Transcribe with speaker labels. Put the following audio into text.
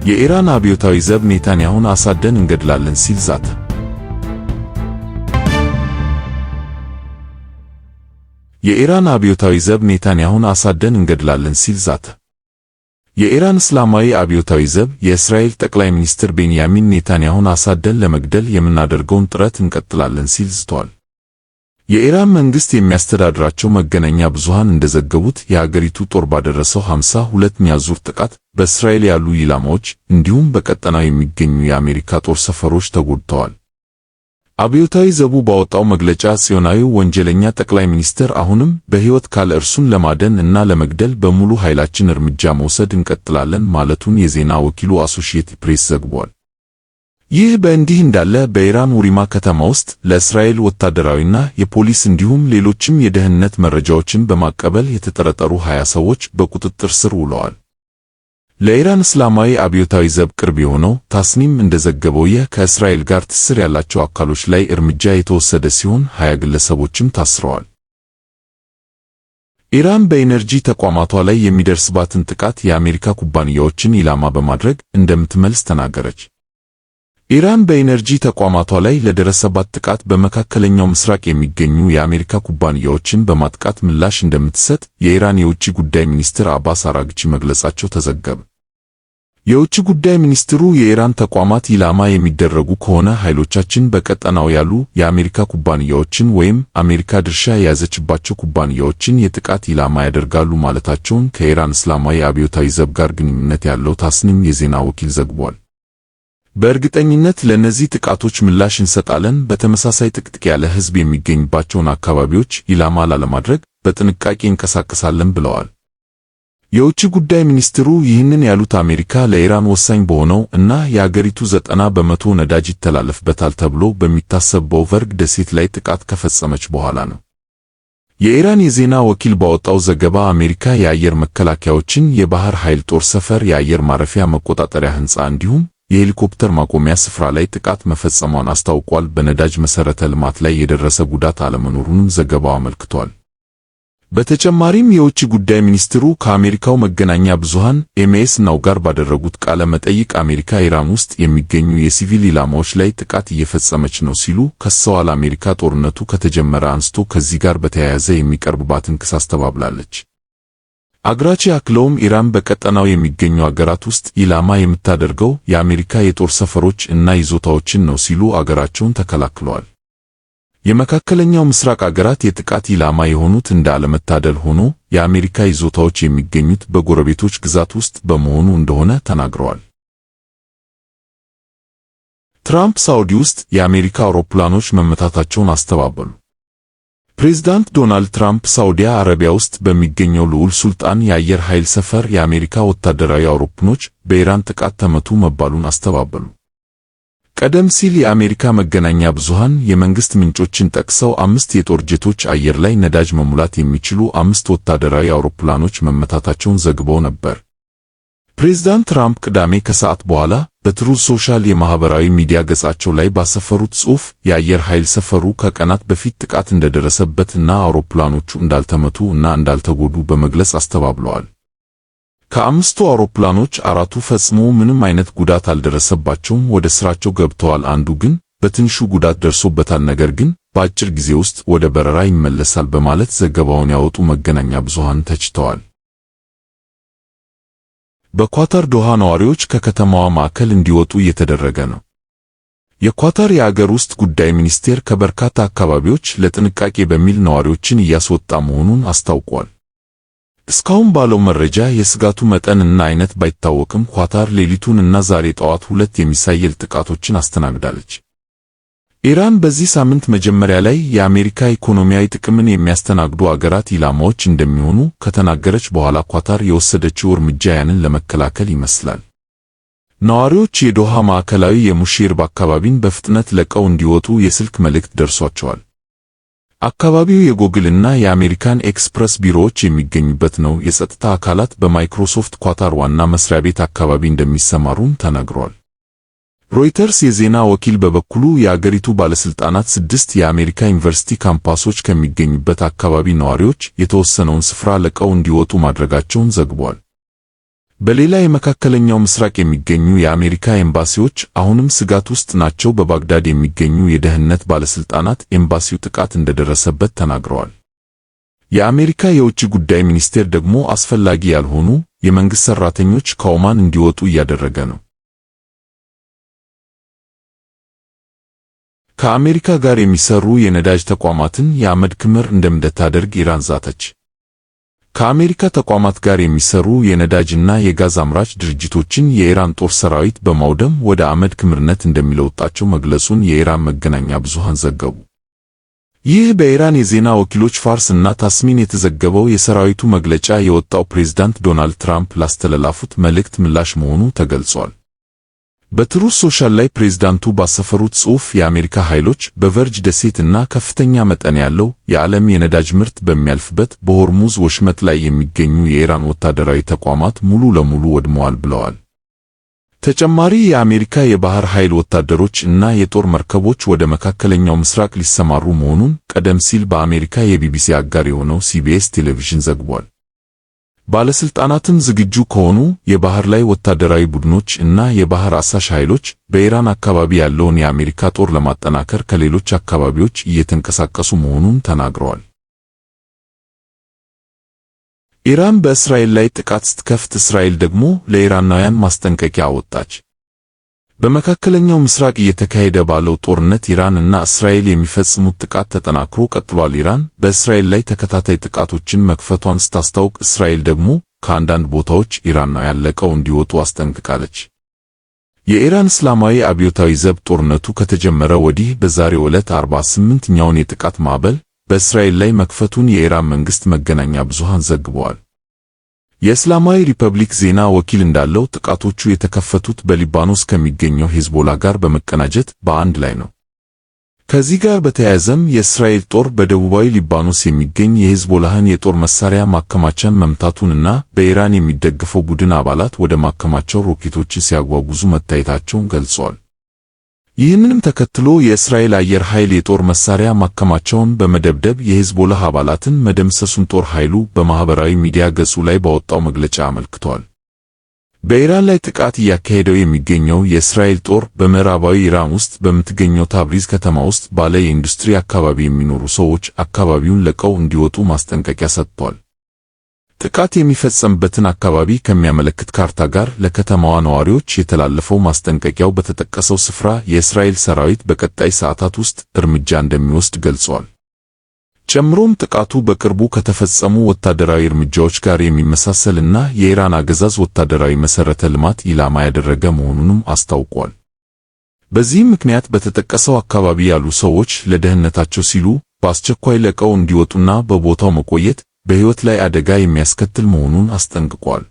Speaker 1: የኢራን አብዮታዊ ዘብ ኔታንያሁን አሳደን እንገድላለን ሲል ዛተ። የኢራን አብዮታዊ ዘብ ኔታንያሁን አሳደን እንገድላለን ሲል ዛተ። የኢራን እስላማዊ አብዮታዊ ዘብ የእስራኤል ጠቅላይ ሚኒስትር ቤንያሚን ኔታንያሁን አሳደን ለመግደል የምናደርገውን ጥረት እንቀጥላለን ሲል ዝቷል። የኢራን መንግስት የሚያስተዳድራቸው መገናኛ ብዙሃን እንደዘገቡት የአገሪቱ ጦር ባደረሰው 52ኛ ዙር ጥቃት በእስራኤል ያሉ ኢላማዎች እንዲሁም በቀጠናው የሚገኙ የአሜሪካ ጦር ሰፈሮች ተጎድተዋል። አብዮታዊ ዘቡ ባወጣው መግለጫ ጽዮናዊው ወንጀለኛ ጠቅላይ ሚኒስትር አሁንም በሕይወት ካለ እርሱን ለማደን እና ለመግደል በሙሉ ኃይላችን እርምጃ መውሰድ እንቀጥላለን ማለቱን የዜና ወኪሉ አሶሺየትድ ፕሬስ ዘግቧል። ይህ በእንዲህ እንዳለ በኢራን ውሪማ ከተማ ውስጥ ለእስራኤል ወታደራዊና የፖሊስ እንዲሁም ሌሎችም የደህንነት መረጃዎችን በማቀበል የተጠረጠሩ 20 ሰዎች በቁጥጥር ስር ውለዋል። ለኢራን እስላማዊ አብዮታዊ ዘብ ቅርብ የሆነው ታስኒም እንደዘገበው ይህ ከእስራኤል ጋር ትስስር ያላቸው አካሎች ላይ እርምጃ የተወሰደ ሲሆን 20 ግለሰቦችም ታስረዋል። ኢራን በኢነርጂ ተቋማቷ ላይ የሚደርስባትን ጥቃት የአሜሪካ ኩባንያዎችን ኢላማ በማድረግ እንደምትመልስ ተናገረች። ኢራን በኢነርጂ ተቋማቷ ላይ ለደረሰባት ጥቃት በመካከለኛው ምስራቅ የሚገኙ የአሜሪካ ኩባንያዎችን በማጥቃት ምላሽ እንደምትሰጥ የኢራን የውጭ ጉዳይ ሚኒስትር አባስ አራግቺ መግለጻቸው ተዘገበ። የውጭ ጉዳይ ሚኒስትሩ የኢራን ተቋማት ኢላማ የሚደረጉ ከሆነ ኃይሎቻችን በቀጠናው ያሉ የአሜሪካ ኩባንያዎችን ወይም አሜሪካ ድርሻ የያዘችባቸው ኩባንያዎችን የጥቃት ኢላማ ያደርጋሉ ማለታቸውን ከኢራን እስላማዊ አብዮታዊ ዘብ ጋር ግንኙነት ያለው ታስኒም የዜና ወኪል ዘግቧል። በእርግጠኝነት ለነዚህ ጥቃቶች ምላሽ እንሰጣለን፣ በተመሳሳይ ጥቅጥቅ ያለ ሕዝብ የሚገኝባቸውን አካባቢዎች ኢላማ ላለማድረግ በጥንቃቄ እንቀሳቀሳለን ብለዋል። የውጭ ጉዳይ ሚኒስትሩ ይህንን ያሉት አሜሪካ ለኢራን ወሳኝ በሆነው እና የአገሪቱ 90% ነዳጅ ይተላለፍበታል ተብሎ በሚታሰበው ቨርግ ደሴት ላይ ጥቃት ከፈጸመች በኋላ ነው። የኢራን የዜና ወኪል ባወጣው ዘገባ አሜሪካ የአየር መከላከያዎችን፣ የባህር ኃይል ጦር ሰፈር፣ የአየር ማረፊያ መቆጣጠሪያ ሕንፃ እንዲሁም የሄሊኮፕተር ማቆሚያ ስፍራ ላይ ጥቃት መፈጸሟን አስታውቋል። በነዳጅ መሠረተ ልማት ላይ የደረሰ ጉዳት አለመኖሩንም ዘገባው አመልክቷል። በተጨማሪም የውጭ ጉዳይ ሚኒስትሩ ከአሜሪካው መገናኛ ብዙሃን ኤምኤስ ናው ጋር ባደረጉት ቃለ መጠይቅ አሜሪካ ኢራን ውስጥ የሚገኙ የሲቪል ኢላማዎች ላይ ጥቃት እየፈጸመች ነው ሲሉ ከሰዋል። አሜሪካ ጦርነቱ ከተጀመረ አንስቶ ከዚህ ጋር በተያያዘ የሚቀርብባትን ክስ አስተባብላለች። አገራቸው አክለውም ኢራን በቀጠናው የሚገኙ አገራት ውስጥ ኢላማ የምታደርገው የአሜሪካ የጦር ሰፈሮች እና ይዞታዎችን ነው ሲሉ አገራቸውን ተከላክለዋል። የመካከለኛው ምስራቅ አገራት የጥቃት ኢላማ የሆኑት እንደ አለመታደል ሆኖ የአሜሪካ ይዞታዎች የሚገኙት በጎረቤቶች ግዛት ውስጥ በመሆኑ እንደሆነ ተናግረዋል። ትራምፕ ሳውዲ ውስጥ የአሜሪካ አውሮፕላኖች መመታታቸውን አስተባበሉ። ፕሬዝዳንት ዶናልድ ትራምፕ ሳውዲ አረቢያ ውስጥ በሚገኘው ልዑል ሱልጣን የአየር ኃይል ሰፈር የአሜሪካ ወታደራዊ አውሮፕላኖች በኢራን ጥቃት ተመቱ መባሉን አስተባበሉ። ቀደም ሲል የአሜሪካ መገናኛ ብዙሃን የመንግስት ምንጮችን ጠቅሰው 5 የጦር ጄቶች አየር ላይ ነዳጅ መሙላት የሚችሉ 5 ወታደራዊ አውሮፕላኖች መመታታቸውን ዘግበው ነበር። ፕሬዝዳንት ትራምፕ ቅዳሜ ከሰዓት በኋላ በትሩዝ ሶሻል የማህበራዊ ሚዲያ ገጻቸው ላይ ባሰፈሩት ጽሑፍ የአየር ኃይል ሰፈሩ ከቀናት በፊት ጥቃት እንደደረሰበት እና አውሮፕላኖቹ እንዳልተመቱ እና እንዳልተጎዱ በመግለጽ አስተባብለዋል። ከ5ቱ አውሮፕላኖች 4ቱ ፈጽሞ ምንም አይነት ጉዳት አልደረሰባቸውም፣ ወደ ስራቸው ገብተዋል። አንዱ ግን በትንሹ ጉዳት ደርሶበታል፣ ነገር ግን በአጭር ጊዜ ውስጥ ወደ በረራ ይመለሳል በማለት ዘገባውን ያወጡ መገናኛ ብዙሃን ተችተዋል። በኳታር ዶሃ ነዋሪዎች ከከተማዋ ማዕከል እንዲወጡ እየተደረገ ነው። የኳታር የአገር ውስጥ ጉዳይ ሚኒስቴር ከበርካታ አካባቢዎች ለጥንቃቄ በሚል ነዋሪዎችን እያስወጣ መሆኑን አስታውቋል። እስካሁን ባለው መረጃ የስጋቱ መጠን እና አይነት ባይታወቅም ኳታር ሌሊቱን እና ዛሬ ጠዋት 2 የሚሳኤል ጥቃቶችን አስተናግዳለች። ኢራን በዚህ ሳምንት መጀመሪያ ላይ የአሜሪካ ኢኮኖሚያዊ ጥቅምን የሚያስተናግዱ አገራት ኢላማዎች እንደሚሆኑ ከተናገረች በኋላ ኳታር የወሰደችው እርምጃ ያንን ለመከላከል ይመስላል። ነዋሪዎች የዶሃ ማዕከላዊ የሙሼርብ አካባቢን በፍጥነት ለቀው እንዲወጡ የስልክ መልእክት ደርሷቸዋል። አካባቢው የጎግል እና የአሜሪካን ኤክስፕረስ ቢሮዎች የሚገኙበት ነው። የጸጥታ አካላት በማይክሮሶፍት ኳታር ዋና መስሪያ ቤት አካባቢ እንደሚሰማሩም ተናግሯል። ሮይተርስ የዜና ወኪል በበኩሉ የአገሪቱ ባለስልጣናት 6 የአሜሪካ ዩኒቨርሲቲ ካምፓሶች ከሚገኙበት አካባቢ ነዋሪዎች የተወሰነውን ስፍራ ለቀው እንዲወጡ ማድረጋቸውን ዘግቧል። በሌላ የመካከለኛው ምስራቅ የሚገኙ የአሜሪካ ኤምባሲዎች አሁንም ስጋት ውስጥ ናቸው። በባግዳድ የሚገኙ የደህንነት ባለስልጣናት ኤምባሲው ጥቃት እንደደረሰበት ተናግረዋል። የአሜሪካ የውጭ ጉዳይ ሚኒስቴር ደግሞ አስፈላጊ ያልሆኑ የመንግስት ሰራተኞች ከኦማን እንዲወጡ እያደረገ ነው። ከአሜሪካ ጋር የሚሰሩ የነዳጅ ተቋማትን የአመድ ክምር እንደምታደርግ ኢራን ዛተች። ከአሜሪካ ተቋማት ጋር የሚሰሩ የነዳጅና የጋዝ አምራች ድርጅቶችን የኢራን ጦር ሰራዊት በማውደም ወደ አመድ ክምርነት እንደሚለውጣቸው መግለጹን የኢራን መገናኛ ብዙሃን ዘገቡ። ይህ በኢራን የዜና ወኪሎች ፋርስ እና ታስሚን የተዘገበው የሰራዊቱ መግለጫ የወጣው ፕሬዝዳንት ዶናልድ ትራምፕ ላስተላለፉት መልእክት ምላሽ መሆኑ ተገልጿል። በትሩዝ ሶሻል ላይ ፕሬዝዳንቱ ባሰፈሩት ጽሑፍ የአሜሪካ ኃይሎች በቨርጅ ደሴት እና ከፍተኛ መጠን ያለው የዓለም የነዳጅ ምርት በሚያልፍበት በሆርሙዝ ወሽመጥ ላይ የሚገኙ የኢራን ወታደራዊ ተቋማት ሙሉ ለሙሉ ወድመዋል ብለዋል። ተጨማሪ የአሜሪካ የባህር ኃይል ወታደሮች እና የጦር መርከቦች ወደ መካከለኛው ምስራቅ ሊሰማሩ መሆኑን ቀደም ሲል በአሜሪካ የቢቢሲ አጋር የሆነው ሲቢኤስ ቴሌቪዥን ዘግቧል። ባለስልጣናትም ዝግጁ ከሆኑ የባህር ላይ ወታደራዊ ቡድኖች እና የባህር አሳሽ ኃይሎች በኢራን አካባቢ ያለውን የአሜሪካ ጦር ለማጠናከር ከሌሎች አካባቢዎች እየተንቀሳቀሱ መሆኑን ተናግረዋል። ኢራን በእስራኤል ላይ ጥቃት ስትከፍት እስራኤል ደግሞ ለኢራናውያን ማስጠንቀቂያ አወጣች። በመካከለኛው ምስራቅ እየተካሄደ ባለው ጦርነት ኢራን እና እስራኤል የሚፈጽሙት ጥቃት ተጠናክሮ ቀጥሏል። ኢራን በእስራኤል ላይ ተከታታይ ጥቃቶችን መክፈቷን ስታስታውቅ፣ እስራኤል ደግሞ ከአንዳንድ ቦታዎች ኢራናውያን ለቀው እንዲወጡ አስጠንቅቃለች። የኢራን እስላማዊ አብዮታዊ ዘብ ጦርነቱ ከተጀመረ ወዲህ በዛሬው ዕለት 48ኛውን የጥቃት ማዕበል በእስራኤል ላይ መክፈቱን የኢራን መንግስት መገናኛ ብዙሃን ዘግበዋል። የእስላማዊ ሪፐብሊክ ዜና ወኪል እንዳለው ጥቃቶቹ የተከፈቱት በሊባኖስ ከሚገኘው ሄዝቦላ ጋር በመቀናጀት በአንድ ላይ ነው። ከዚህ ጋር በተያያዘም የእስራኤል ጦር በደቡባዊ ሊባኖስ የሚገኝ የሄዝቦላህን የጦር መሳሪያ ማከማቻን መምታቱንና በኢራን የሚደገፈው ቡድን አባላት ወደ ማከማቻው ሮኬቶችን ሲያጓጉዙ መታየታቸውን ገልጿል። ይህንንም ተከትሎ የእስራኤል አየር ኃይል የጦር መሳሪያ ማከማቻውን በመደብደብ የሄዝቦላህ አባላትን መደምሰሱን ጦር ኃይሉ በማህበራዊ ሚዲያ ገጹ ላይ ባወጣው መግለጫ አመልክቷል። በኢራን ላይ ጥቃት እያካሄደው የሚገኘው የእስራኤል ጦር በምዕራባዊ ኢራን ውስጥ በምትገኘው ታብሪዝ ከተማ ውስጥ ባለ የኢንዱስትሪ አካባቢ የሚኖሩ ሰዎች አካባቢውን ለቀው እንዲወጡ ማስጠንቀቂያ ሰጥቷል። ጥቃት የሚፈጸምበትን አካባቢ ከሚያመለክት ካርታ ጋር ለከተማዋ ነዋሪዎች የተላለፈው ማስጠንቀቂያው በተጠቀሰው ስፍራ የእስራኤል ሰራዊት በቀጣይ ሰዓታት ውስጥ እርምጃ እንደሚወስድ ገልጿል። ጨምሮም ጥቃቱ በቅርቡ ከተፈጸሙ ወታደራዊ እርምጃዎች ጋር የሚመሳሰልና የኢራን አገዛዝ ወታደራዊ መሰረተ ልማት ኢላማ ያደረገ መሆኑንም አስታውቋል። በዚህም ምክንያት በተጠቀሰው አካባቢ ያሉ ሰዎች ለደህንነታቸው ሲሉ በአስቸኳይ ለቀው እንዲወጡና በቦታው መቆየት በሕይወት ላይ አደጋ የሚያስከትል መሆኑን አስጠንቅቋል።